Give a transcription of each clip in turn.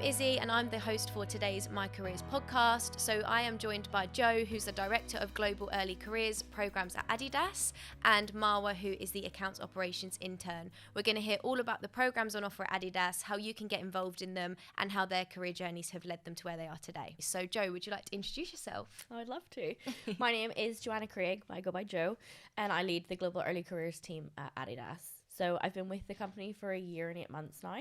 I'm Izzy and I'm the host for today's My Careers podcast. So I am joined by Joe, who's the Director of Global Early Careers Programs at Adidas, and Marwa, who is the Accounts Operations Intern. We're going to hear all about the programs on offer at Adidas, how you can get involved in them, and how their career journeys have led them to where they are today. So Joe, would you like to introduce yourself? I'd love to. My name is Joanna Craig, I go by Joe, and I lead the Global Early Careers team at Adidas. So I've been with the company for a year and 8 months now.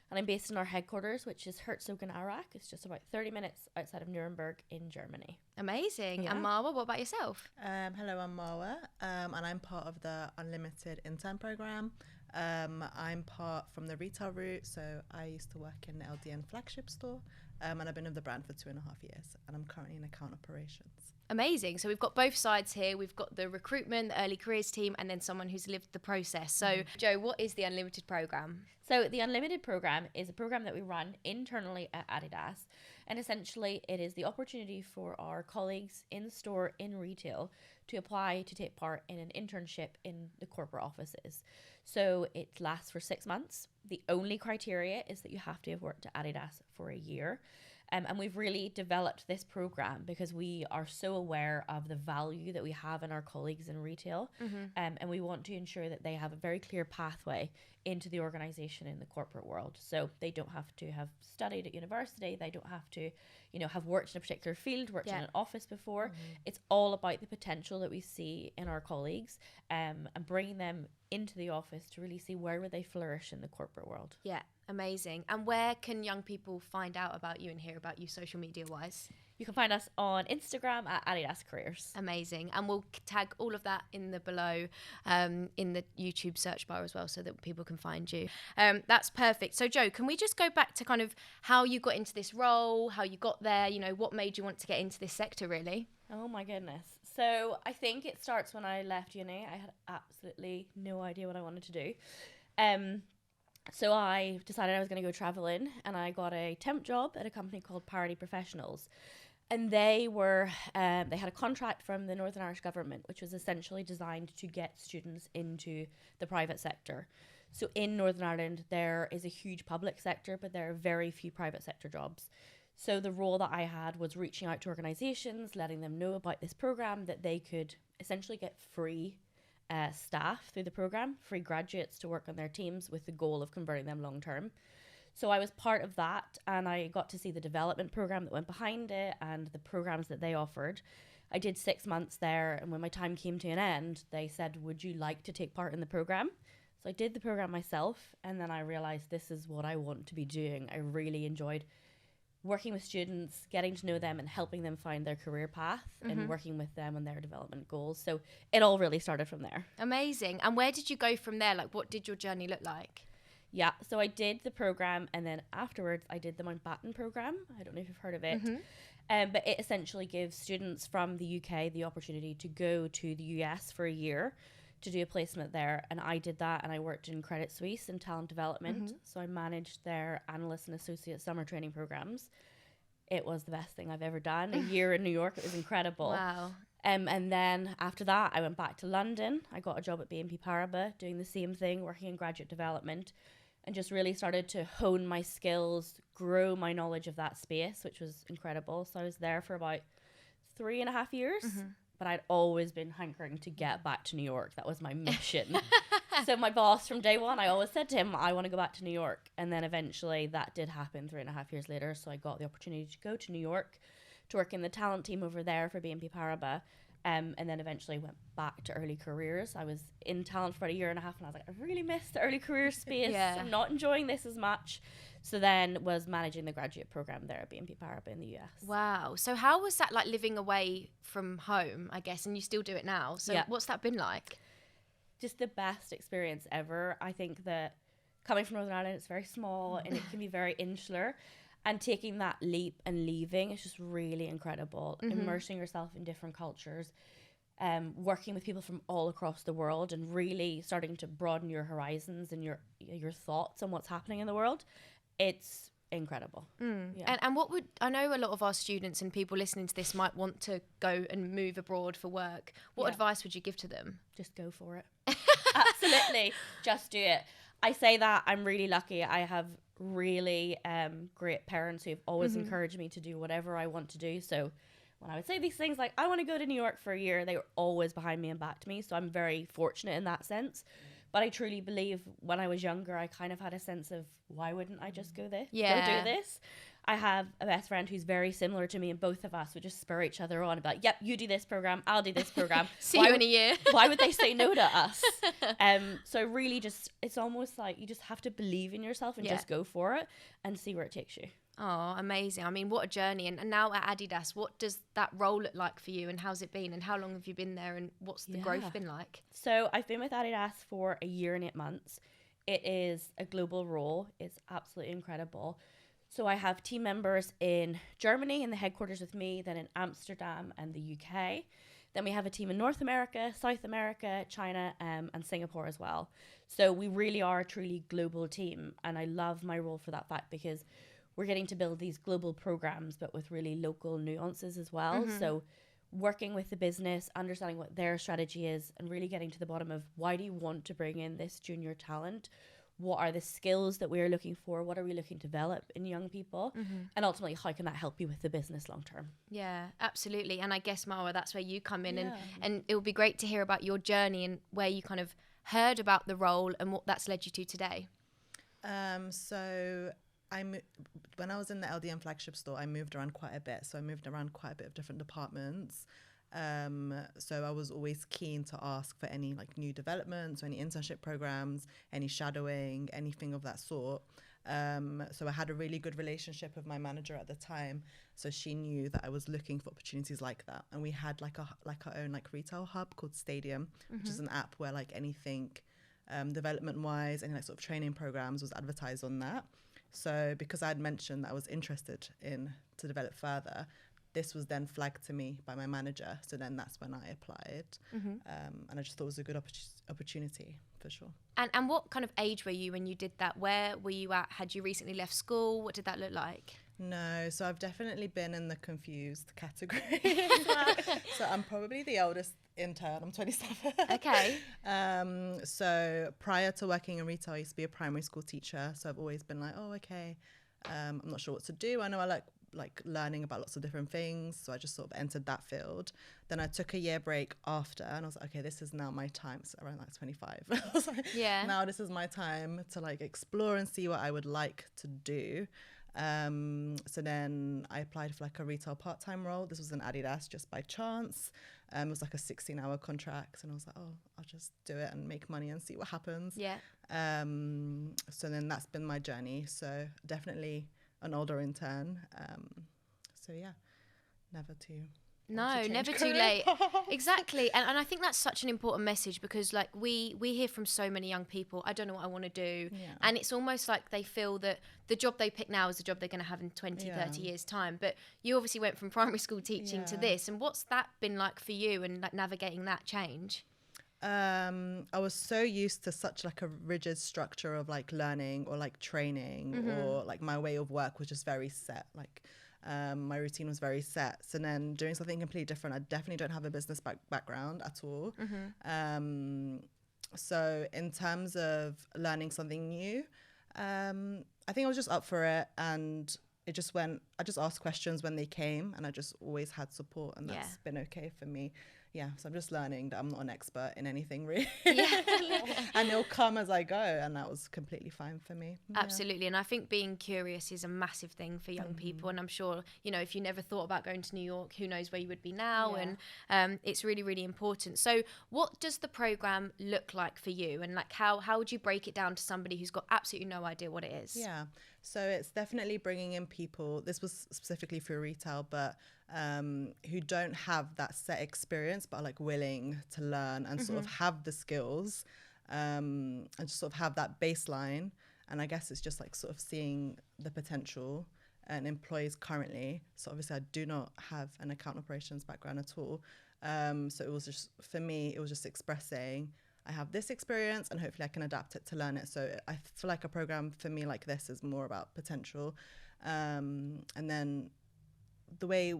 And I'm based in our headquarters, which is Herzogenaurach. It's just about 30 minutes outside of Nuremberg in Germany. Amazing. Yeah. And Marwa, what about yourself? Hello, I'm Marwa, and I'm part of the Unlimited Intern program. I'm part from the retail route, so I used to work in the LDN flagship store, and I've been with the brand for 2.5 years, and I'm currently in account operations. Amazing. So we've got both sides here. We've got the recruitment, the early careers team, and then someone who's lived the process. So Joe, what is the Unlimited program? So the Unlimited program is a program that we run internally at Adidas. And essentially it is the opportunity for our colleagues in store, in retail, to apply to take part in an internship in the corporate offices. So it lasts for 6 months. The only criteria is that you have to have worked at Adidas for a year. And we've really developed this program because we are so aware of the value that we have in our colleagues in retail. And we want to ensure that they have a very clear pathway into the organization in the corporate world. So they don't have to have studied at university. They don't have to, have worked in a particular field, worked in an office before. It's all about the potential that we see in our colleagues and bringing them into the office to really see where would they flourish in the corporate world. Yeah, amazing. And where can young people find out about you and hear about you social media wise? You can find us on Instagram at Adidas Careers. Amazing. And we'll tag all of that in the below in the YouTube search bar as well so that people can find you. That's perfect. So Joe, can we just go back to kind of how you got into this role, how you got there, what made you want to get into this sector really? Oh my goodness. So I think it starts when I left uni. I had absolutely no idea what I wanted to do. So I decided I was going to go traveling, and I got a temp job at a company called Parity Professionals. And they had a contract from the Northern Irish government, which was essentially designed to get students into the private sector. So in Northern Ireland, there is a huge public sector, but there are very few private sector jobs. So the role that I had was reaching out to organisations, letting them know about this program, that they could essentially get free staff through the program, free graduates to work on their teams with the goal of converting them long term. So I was part of that, and I got to see the development program that went behind it and the programs that they offered. I did 6 months there, and when my time came to an end, they said, would you like to take part in the program? So I did the program myself, and then I realized this is what I want to be doing. I really enjoyed working with students, getting to know them and helping them find their career path and working with them on their development goals. So it all really started from there. Amazing. And where did you go from there? Like, what did your journey look like? Yeah, so I did the program, and then afterwards I did the Mountbatten program. I don't know if you've heard of it. But it essentially gives students from the UK the opportunity to go to the US for a year to do a placement there. And I did that, and I worked in Credit Suisse in talent development. So I managed their analyst and associate summer training programs. It was the best thing I've ever done. A year in New York, it was incredible. Wow. And then after that, I went back to London. I got a job at BNP Paribas doing the same thing, working in graduate development, and just really started to hone my skills, grow my knowledge of that space, which was incredible. So I was there for about 3.5 years, but I'd always been hankering to get back to New York. That was my mission. So my boss from day one, I always said to him, I want to go back to New York. And then eventually that did happen 3.5 years later. So I got the opportunity to go to New York to work in the talent team over there for BNP Paribas. And then eventually went back to early careers. I was in talent for about 1.5 years, and I was like, I really missed the early career space. I'm not enjoying this as much. So then was managing the graduate program there at BNP Paribas in the US. Wow. So how was that like living away from home, I guess, and you still do it now? So what's that been like? Just the best experience ever. I think that coming from Northern Ireland, it's very small and it can be very insular. And taking that leap and leaving is just really incredible. Immersing yourself in different cultures, working with people from all across the world, and really starting to broaden your horizons and your thoughts on what's happening in the world. It's incredible. And what would, I know a lot of our students and people listening to this might want to go and move abroad for work. What advice would you give to them? Just go for it. Absolutely. Just do it. I say that I'm really lucky. I have really great parents who have always encouraged me to do whatever I want to do. So when I would say these things like, I want to go to New York for a year, they were always behind me and backed me. So I'm very fortunate in that sense. But I truly believe when I was younger, I kind of had a sense of, why wouldn't I just go this? Yeah. Go do this? I have a best friend who's very similar to me, and both of us would just spur each other on and be like, yep, you do this program, I'll do this program. See you in a year. Why would they say no to us? So really just, it's almost like you just have to believe in yourself and just go for it and see where it takes you. Oh, amazing. I mean, what a journey. And now at Adidas, what does that role look like for you, and how's it been, and how long have you been there, and what's the growth been like? So I've been with Adidas for a year and 8 months. It is a global role. It's absolutely incredible. So I have team members in Germany in the headquarters with me, then in Amsterdam and the UK. Then we have a team in North America, South America, China, and Singapore as well. So we really are a truly global team. And I love my role for that fact, because we're getting to build these global programs, but with really local nuances as well. So working with the business, understanding what their strategy is, and really getting to the bottom of, why do you want to bring in this junior talent? What are the skills that we're looking for? What are we looking to develop in young people? And ultimately, how can that help you with the business long term? Yeah, absolutely. And I guess, Marwa, that's where you come in. And it would be great to hear about your journey and where you kind of heard about the role and what that's led you to today. So when I was in the LDN flagship store, I moved around quite a bit. So I moved around quite a bit of different departments. So I was always keen to ask for any like new developments, or any internship programs, any shadowing, anything of that sort. So I had a really good relationship with my manager at the time. So she knew that I was looking for opportunities like that. And we had like our own like retail hub called Stadium, which is an app where like anything development wise, any like sort of training programs was advertised on that. So because I had mentioned that I was interested in to develop further, this was then flagged to me by my manager. So then that's when I applied. And I just thought it was a good opportunity for sure. And what kind of age were you when you did that? Where were you at? Had you recently left school? What did that look like? No, so I've definitely been in the confused category. So I'm probably the oldest intern. I'm 27. Okay. So prior to working in retail, I used to be a primary school teacher. So I've always been like, oh, okay. I'm not sure what to do. I know I like learning about lots of different things. So I just sort of entered that field. Then I took a year break after, and I was like, okay, this is now my time. So around like 25. I was like, now this is my time to like explore and see what I would like to do. So then I applied for like a retail part-time role. This was in Adidas just by chance. It was like a 16-hour contract, and I was like, oh, I'll just do it and make money and see what happens. Yeah. So then that's been my journey. So definitely an older intern. So yeah, never too late. Exactly. And I think that's such an important message, because like we hear from so many young people, I don't know what I want to do. And it's almost like they feel that the job they pick now is the job they're going to have in 20, 30 years time. But you obviously went from primary school teaching to this. And what's that been like for you, and like navigating that change? I was so used to such like a rigid structure of like learning or like training, or like my way of work was just very set. Like my routine was very set. So then doing something completely different, I definitely don't have a business background at all. So in terms of learning something new, I think I was just up for it, and I just asked questions when they came, and I just always had support, and that's been okay for me. Yeah, so I'm just learning that I'm not an expert in anything really. And it'll come as I go, and that was completely fine for me. Absolutely. And I think being curious is a massive thing for young people, and I'm sure, you know, if you never thought about going to New York, who knows where you would be now. And it's really, really important. So what does the program look like for you, and like how would you break it down to somebody who's got absolutely no idea what it is? So it's definitely bringing in people, this was specifically for retail, but who don't have that set experience, but are like willing to learn and sort of have the skills, and just sort of have that baseline. And I guess it's just like sort of seeing the potential and employees currently. So obviously I do not have an account operations background at all. So it was just, for me, it was just expressing, I have this experience and hopefully I can adapt it to learn it. So I feel like a program for me like this is more about potential. And then the way,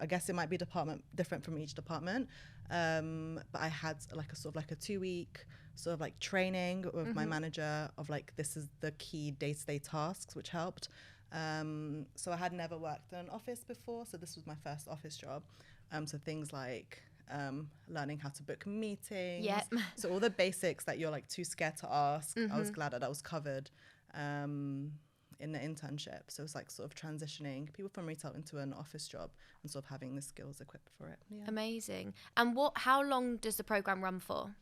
I guess it might be different from each department. But I had like a sort of like a 2-week sort of like training with my manager of like, this is the key day-to-day tasks, which helped. So I had never worked in an office before, so this was my first office job. So things like learning how to book meetings. Yep. So all the basics that you're like too scared to ask, I was glad that that was covered in the internship. So it's like sort of transitioning people from retail into an office job and sort of having the skills equipped for it. Yeah. Amazing. And how long does the program run for?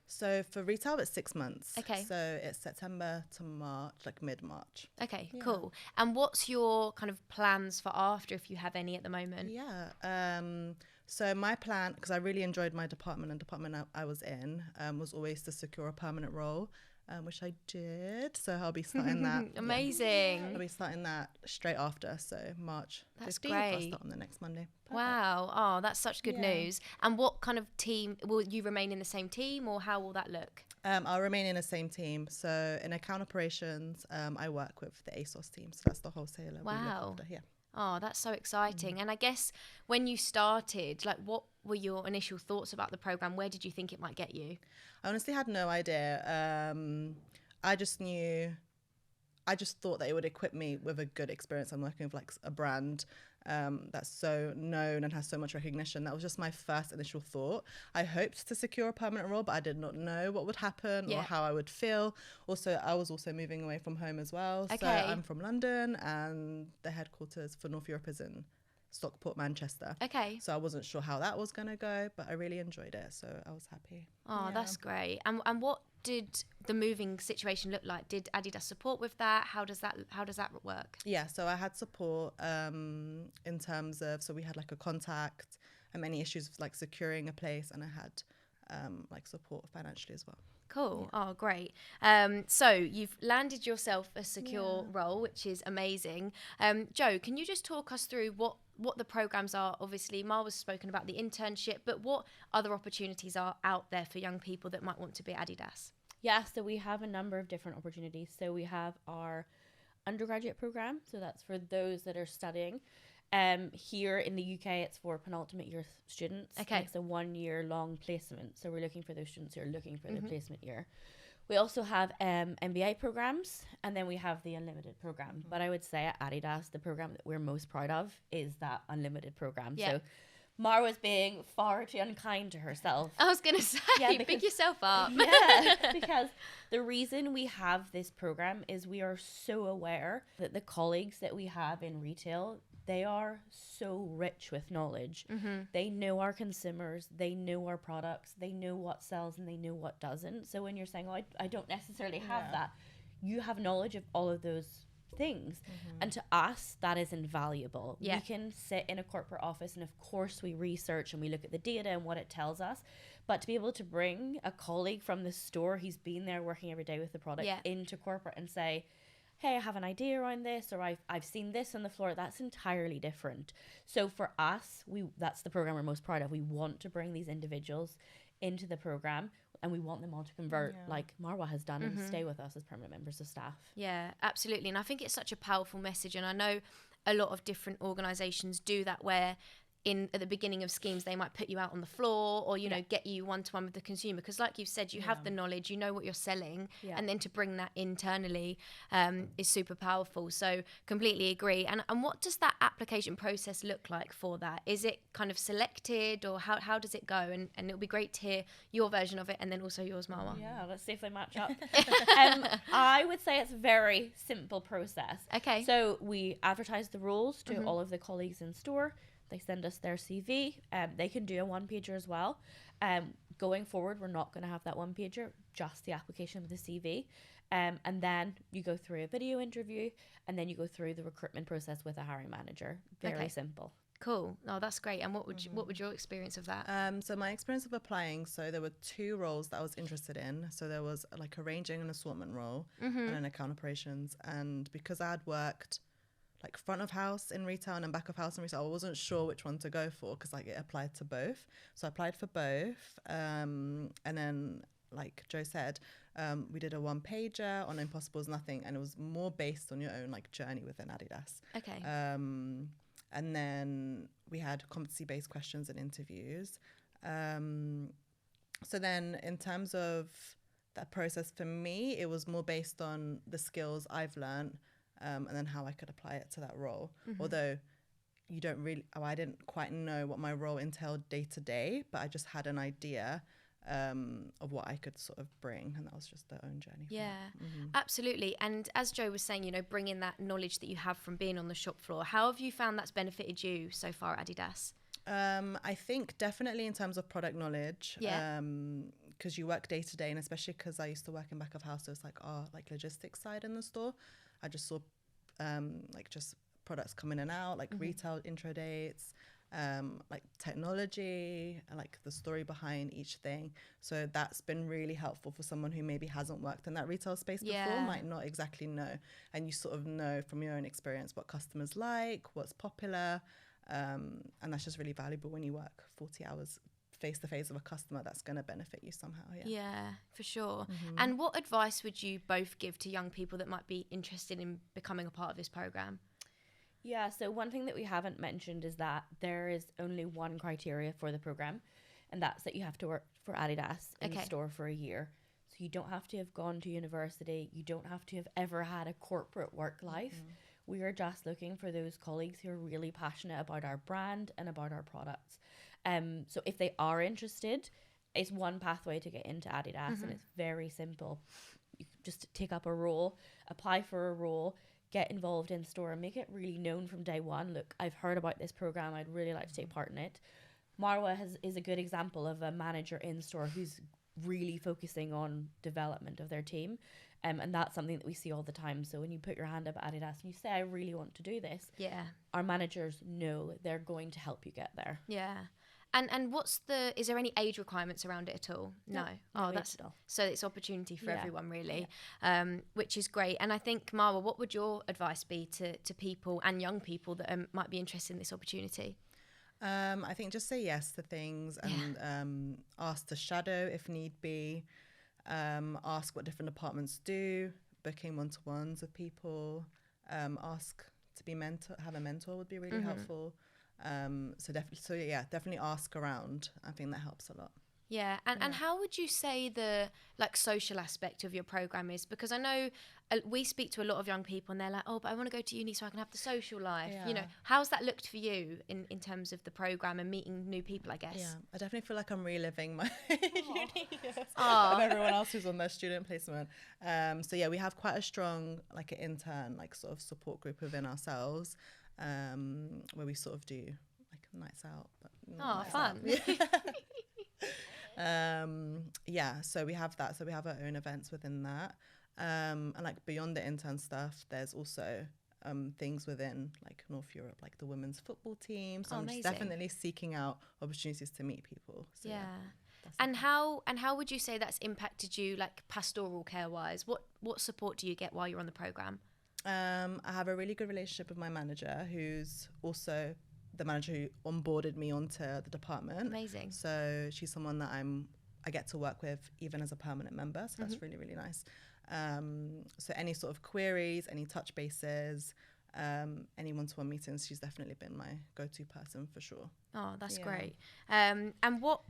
So for retail, it's 6 months. Okay. So it's September to March, like mid-March. Okay, Yeah. cool. And what's your kind of plans for after, if you have any at the moment? Yeah. So my plan, because I really enjoyed my department and department I was in, was always to secure a permanent role, which I did. So I'll be starting that. Amazing. Yeah. I'll be starting that straight after. So March 15th. That's I'll great. start on the next Monday. Perfect. Wow. Oh, that's such good Yeah. news. And what kind of team, will you remain in the same team, or how will that look? I'll remain in the same team. So in account operations, I work with the ASOS team. So that's the wholesaler. We look Wow. after, yeah. Oh, that's so exciting. And I guess when you started, like, what were your initial thoughts about the program? Where did you think it might get you? I honestly had no idea. I just thought that it would equip me with a good experience. I'm working with like a brand that's so known and has so much recognition. That was just my first initial thought. I hoped to secure a permanent role, but I did not know what would happen or how I would feel. Also, I was also moving away from home as well. Okay. So I'm from London, and the headquarters for North Europe is in Stockport, Manchester. Okay. So I wasn't sure how that was going to go, but I really enjoyed it. So I was happy. Oh, Yeah. that's great. And what did the moving situation look like? Did Adidas support with that? How does that work? Yeah, so I had support in terms of, so we had like a contact and many issues with like securing a place, and I had like support financially as well. Cool. Oh, great. So you've landed yourself a secure role, which is amazing. Joe, can you just talk us through what the programs are? Obviously, Marwa's spoken about the internship, but what other opportunities are out there for young people that might want to be at Adidas? Yeah, so we have a number of different opportunities. So we have our undergraduate program. So that's for those that are studying. Here in the UK, it's for penultimate year students. Okay. It's a 1 year long placement. So we're looking for those students who are looking for their placement year. We also have MBA programs, and then we have the unlimited program. But I would say at Adidas, the program that we're most proud of is that unlimited program. Yeah. So Marwa's being far too unkind to herself. I was going to say, pick yourself up. Yeah, because the reason we have this program is we are so aware that the colleagues that we have in retail, they are so rich with knowledge. They know our consumers, they know our products, they know what sells and they know what doesn't. So when you're saying, oh, I don't necessarily have that, you have knowledge of all of those things. And to us, that is invaluable. Yeah. We can sit in a corporate office and of course we research and we look at the data and what it tells us. But to be able to bring a colleague from the store who's been there working every day with the product into corporate and say, hey, I have an idea around this, or I've seen this on the floor, that's entirely different. So for us, that's the program we're most proud of. We want to bring these individuals into the program, and we want them all to convert like Marwa has done and stay with us as permanent members of staff. Yeah, absolutely. And I think it's such a powerful message. And I know a lot of different organisations do that, where at the beginning of schemes, they might put you out on the floor or, you know, get you one-to-one with the consumer. Because like you've said, you have the knowledge, you know what you're selling. And then to bring that internally is super powerful. So completely agree. And what does that application process look like for that? Is it kind of selected, or how does it go? And it'll be great to hear your version of it, and then also yours, Marwa. Yeah, let's see if they match up. I would say it's a very simple process. Okay. So we advertise the roles to all of the colleagues in store. They send us their CV. They can do a one-pager as well. Going forward, we're not going to have that one-pager, just the application with the CV. And then you go through a video interview, and then you go through the recruitment process with a hiring manager. Very simple. Cool. Oh, that's great. And what would your experience of that? So my experience of applying, so there were 2 roles that I was interested in. So there was like a ranging and assortment role and an account operations. And because I had worked like front of house in retail and then back of house in retail, I wasn't sure which one to go for, because like it applied to both. So I applied for both. And then, like Joe said, we did a one-pager on Impossible is Nothing, and it was more based on your own like journey within Adidas. Okay. And then we had competency-based questions and interviews. So then in terms of that process for me, it was more based on the skills I've learned, and then how I could apply it to that role. Although I didn't quite know what my role entailed day to day, but I just had an idea of what I could sort of bring, and that was just their own journey. Absolutely. And as Joe was saying, bringing that knowledge that you have from being on the shop floor, how have you found that's benefited you so far at Adidas? I think definitely in terms of product knowledge, because you work day to day, and especially because I used to work in back of house, so it's like our logistics side in the store. I just saw just products come in and out, like retail intro dates, like technology, and like the story behind each thing. So that's been really helpful for someone who maybe hasn't worked in that retail space before, might not exactly know. And you sort of know from your own experience what customers like, what's popular. And that's just really valuable when you work 40 hours face to face with a customer. That's going to benefit you somehow. Yeah, for sure. And what advice would you both give to young people that might be interested in becoming a part of this program? Yeah, so one thing that we haven't mentioned is that there is only one criteria for the program, and that's that you have to work for Adidas in the store for a year. So you don't have to have gone to university. You don't have to have ever had a corporate work life. We are just looking for those colleagues who are really passionate about our brand and about our products. So if they are interested, it's one pathway to get into Adidas, and it's very simple. You just take up a role, apply for a role, get involved in store, and make it really known from day one. Look, I've heard about this program. I'd really like to take part in it. Marwa is a good example of a manager in store who's really focusing on development of their team. And that's something that we see all the time. So when you put your hand up at Adidas and you say, I really want to do this, our managers know they're going to help you get there. Yeah. And is there any age requirements around it at all? No. So it's opportunity for everyone, really, which is great. And I think, Marwa, what would your advice be to people and young people that might be interested in this opportunity? I think just say yes to things, and ask to shadow if need be. Ask what different departments do, booking one-to-ones with people. Ask to be have a mentor would be really helpful. Definitely ask around. I think that helps a lot. Yeah, and how would you say the social aspect of your program is? Because I know we speak to a lot of young people and they're like, oh, but I want to go to uni so I can have the social life. How's that looked for you in terms of the program and meeting new people, I guess? Yeah, I definitely feel like I'm reliving my uni years of everyone else who's on their student placement. We have quite a strong an intern sort of support group within ourselves, where we sort of do nights out. But fun. So we have that. So we have our own events within that. And beyond the intern stuff, there's also things within North Europe, like the women's football team. So I'm just definitely seeking out opportunities to meet people. So, And how would you say that's impacted you, pastoral care wise? What support do you get while you're on the program? I have a really good relationship with my manager, who's also the manager who onboarded me onto the department. Amazing. So she's someone that I get to work with even as a permanent member. So that's really, really nice. So any sort of queries, any touch bases, any one-to-one meetings, she's definitely been my go-to person for sure. Oh, that's great. And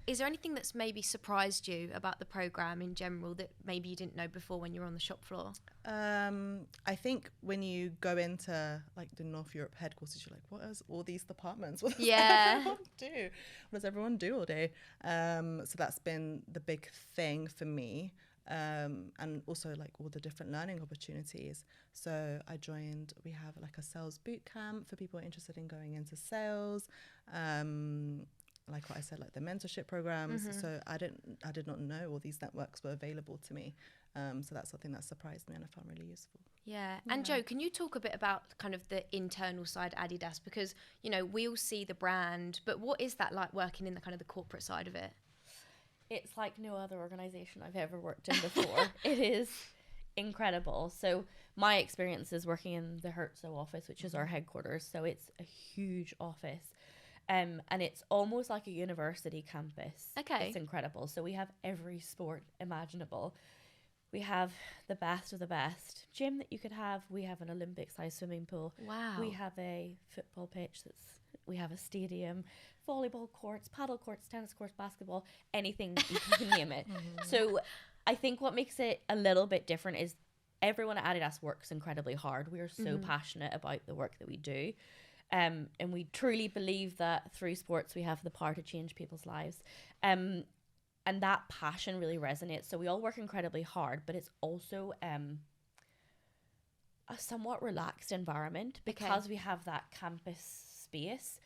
is there anything that's maybe surprised you about the program in general that maybe you didn't know before when you were on the shop floor? I think when you go into the North Europe headquarters, you're like, what is all these departments? What does everyone do? What does everyone do all day? So that's been the big thing for me. And also all the different learning opportunities. So we have a sales boot camp for people interested in going into sales. Like what I said, the mentorship programs. So I did not know all these networks were available to me. So that's something that surprised me and I found really useful. Yeah. And Joe, can you talk a bit about kind of the internal side of Adidas? Because, we all see the brand, but what is that like working in the kind of the corporate side of it? It's like no other organization I've ever worked in before. It is incredible. So my experience is working in the Herzo office, which is our headquarters. So it's a huge office. And it's almost like a university campus. Okay. It's incredible. So we have every sport imaginable. We have the best of the best gym that you could have. We have an Olympic-sized swimming pool. Wow. We have a football pitch we have a stadium, volleyball courts, paddle courts, tennis courts, basketball, anything you can name it. So I think what makes it a little bit different is everyone at Adidas works incredibly hard. We are so passionate about the work that we do. And we truly believe that through sports we have the power to change people's lives. And that passion really resonates. So we all work incredibly hard, but it's also a somewhat relaxed environment because we have that campus space.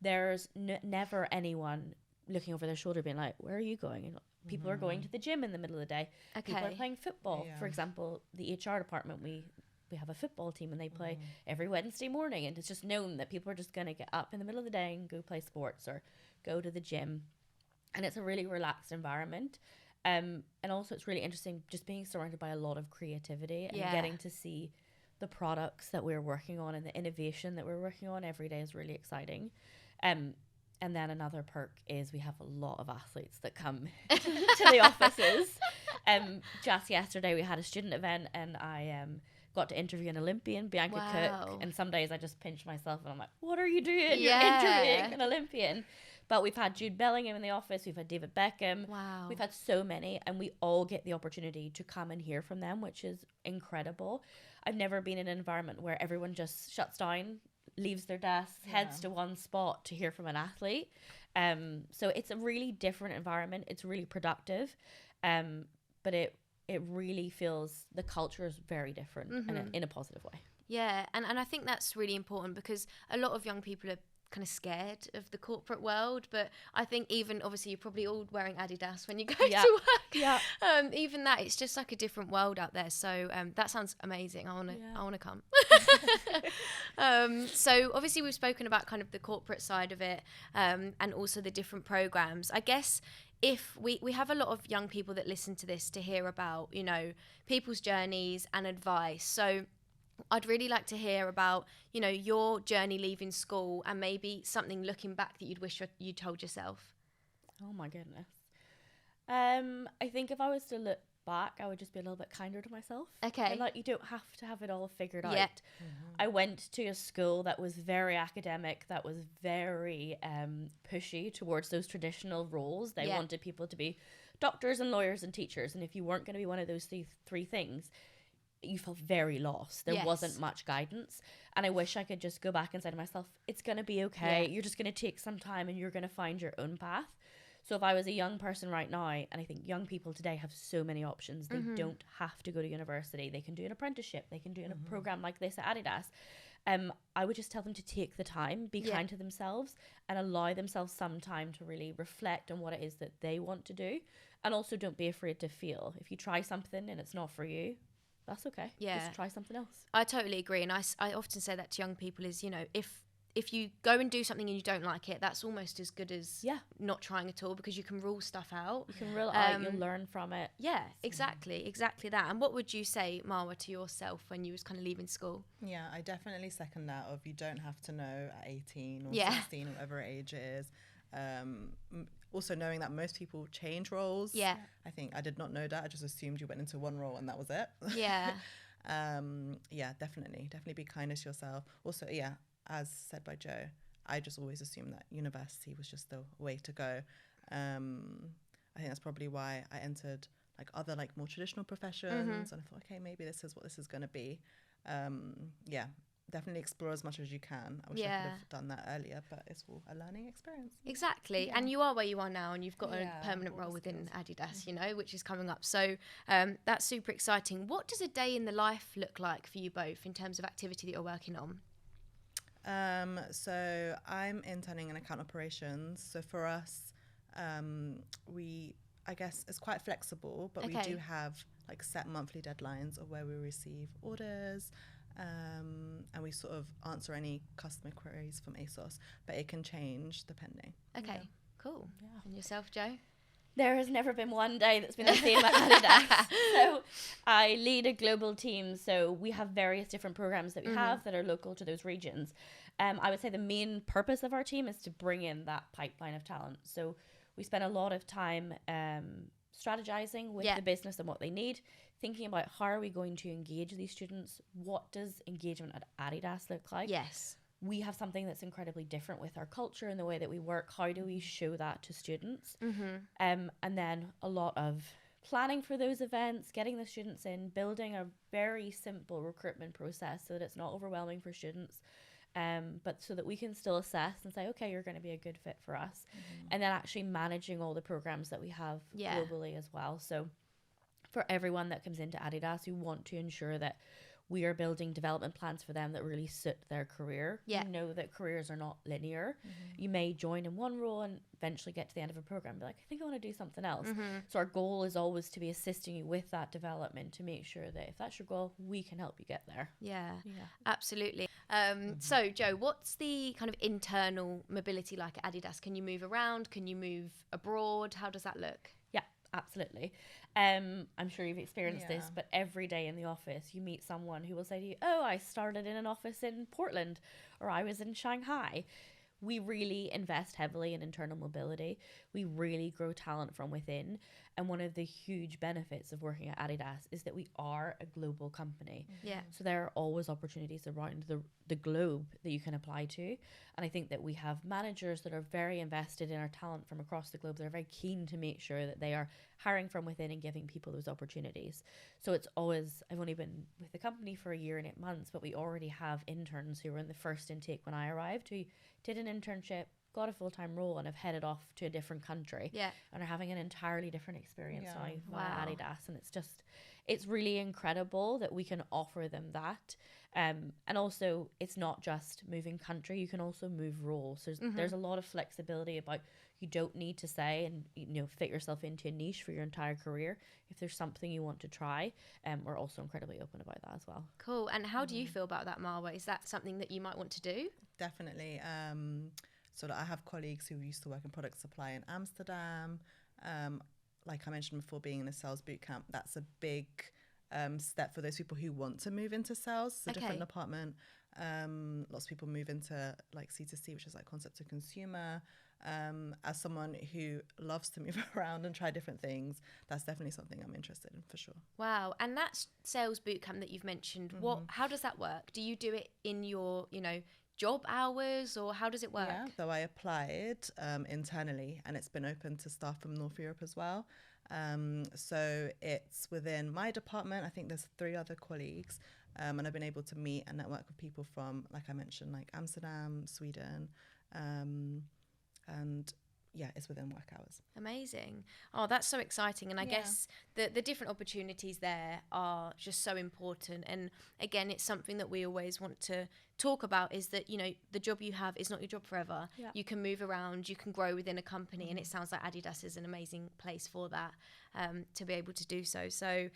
There's never anyone looking over their shoulder being like, where are you going? And people are going to the gym in the middle of the day. People are playing football. For example, the HR department, we have a football team and they play every Wednesday morning, and it's just known that people are just going to get up in the middle of the day and go play sports or go to the gym. And it's a really relaxed environment. And also it's really interesting just being surrounded by a lot of creativity and getting to see the products that we're working on and the innovation that we're working on every day is really exciting. And then another perk is we have a lot of athletes that come to the offices. Just yesterday we had a student event and I got to interview an Olympian, Bianca Cook. And some days I just pinch myself and I'm like, what are you doing? You're interviewing an Olympian. But we've had Jude Bellingham in the office. We've had David Beckham. Wow. We've had so many, and we all get the opportunity to come and hear from them, which is incredible. I've never been in an environment where everyone just shuts down, leaves their desk, heads to one spot to hear from an athlete. So it's a really different environment. It's really productive, but it really feels the culture is very different in a positive way. Yeah, and I think that's really important because a lot of young people are kind of scared of the corporate world, but I think even obviously you're probably all wearing Adidas when you go to work. Even that, it's just like a different world out there. So that sounds amazing. I want to come. So obviously we've spoken about kind of the corporate side of it, and also the different programs. I guess if we have a lot of young people that listen to this to hear about, you know, people's journeys and advice. So I'd really like to hear about, you know, your journey leaving school and maybe something looking back that you'd wish you told yourself. Oh my goodness. I think if I was to look back, I would just be a little bit kinder to myself. Okay. And like, you don't have to have it all figured out. I went to a school that was very academic, that was very pushy towards those traditional roles. They wanted people to be doctors and lawyers and teachers. And if you weren't going to be one of those three things, you felt very lost. There wasn't much guidance. And I wish I could just go back and say to myself, it's going to be okay. You're just going to take some time and you're going to find your own path. So if I was a young person right now, and I think young people today have so many options. They don't have to go to university. They can do an apprenticeship. They can do a program like this at Adidas. I would just tell them to take the time, be kind to themselves, and allow themselves some time to really reflect on what it is that they want to do. And also don't be afraid to fail. If you try something and it's not for you, that's okay. Just try something else. I totally agree. And I often say that to young people is, you know, if you go and do something and you don't like it, that's almost as good as not trying at all, because you can rule stuff out. You can rule it out, you'll learn from it. Yeah, exactly that. And what would you say, Marwa, to yourself when you was kind of leaving school? Yeah, I definitely second that of you don't have to know at 18 or 16 or whatever age it is. Also knowing that most people change roles. Yeah. I think I did not know that. I just assumed you went into one role and that was it. Yeah. Definitely be kind to yourself. Also, as said by Joe, I just always assumed that university was just the way to go. I think that's probably why I entered like other like more traditional professions, and I thought, okay, maybe this is what this is going to be. Definitely explore as much as you can. I wish I could have done that earlier, but it's all a learning experience. Exactly. And you are where you are now, and you've got a permanent role within Adidas, you know, which is coming up. So that's super exciting. What does a day in the life look like for you both in terms of activity that you're working on? So I'm interning in account operations. So for us, I guess it's quite flexible, but we do have like set monthly deadlines of where we receive orders. And we sort of answer any customer queries from ASOS, but it can change depending. Okay, cool. Yeah. And yourself, Joe? There has never been one day that's been the same at Adidas. So I lead a global team, so we have various different programs that we have that are local to those regions. I would say the main purpose of our team is to bring in that pipeline of talent. So we spend a lot of time strategizing with the business and what they need, thinking about how are we going to engage these students? What does engagement at Adidas look like? Yes. We have something that's incredibly different with our culture and the way that we work. How do we show that to students? And then a lot of planning for those events, getting the students in, building a very simple recruitment process so that it's not overwhelming for students, but so that we can still assess and say, okay, you're going to be a good fit for us. And then actually managing all the programs that we have globally as well. So for everyone that comes into Adidas, we want to ensure that we are building development plans for them that really suit their career. Yeah. You know that careers are not linear. You may join in one role and eventually get to the end of a program and be like, I think I want to do something else. So our goal is always to be assisting you with that development to make sure that if that's your goal, we can help you get there. Yeah. Absolutely. So Jo, what's the kind of internal mobility like at Adidas? Can you move around? Can you move abroad? How does that look? Yeah, absolutely. I'm sure you've experienced this, but every day in the office you meet someone who will say to you, oh, I started in an office in Portland, or I was in Shanghai. We really invest heavily in internal mobility. We really grow talent from within. And one of the huge benefits of working at Adidas is that we are a global company. Yeah. So there are always opportunities around the globe that you can apply to. And I think that we have managers that are very invested in our talent from across the globe. They're very keen to make sure that they are hiring from within and giving people those opportunities. So it's always, I've only been with the company for 1 year and 8 months, but we already have interns who were in the first intake when I arrived, who did an internship, got a full-time role, and have headed off to a different country and are having an entirely different experience now via Adidas. And it's really incredible that we can offer them that. And also, it's not just moving country, you can also move roles. There's a lot of flexibility about, you don't need to say and fit yourself into a niche for your entire career. If there's something you want to try, we're also incredibly open about that as well. Cool. And how do you feel about that, Marwa? Is that something that you might want to do? Definitely. So that I have colleagues who used to work in product supply in Amsterdam. Like I mentioned before, being in a sales bootcamp, that's a big step for those people who want to move into sales. It's a different department. Lots of people move into like C2C, which is like concept to consumer. As someone who loves to move around and try different things, that's definitely something I'm interested in for sure. Wow. And that sales bootcamp that you've mentioned, how does that work? Do you do it in your, job hours, or how does it work? Yeah, so I applied internally, and it's been open to staff from North Europe as well. So it's within my department. I think there's 3 other colleagues, and I've been able to meet and network with people from, like I mentioned, like Amsterdam, Sweden, and yeah, it's within work hours. Amazing. Oh, that's so exciting. And I guess the different opportunities there are just so important. And again, it's something that we always want to talk about, is that, the job you have is not your job forever. Yeah. You can move around, you can grow within a company, and it sounds like Adidas is an amazing place for that, to be able to do so. So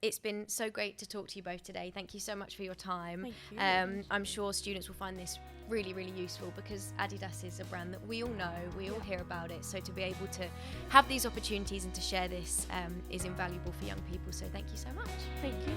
it's been so great to talk to you both today. Thank you so much for your time. Thank you. I'm sure students will find this really, really useful, because Adidas is a brand that we all know, we all hear about it. So to be able to have these opportunities and to share this is invaluable for young people. So thank you so much. Thank you.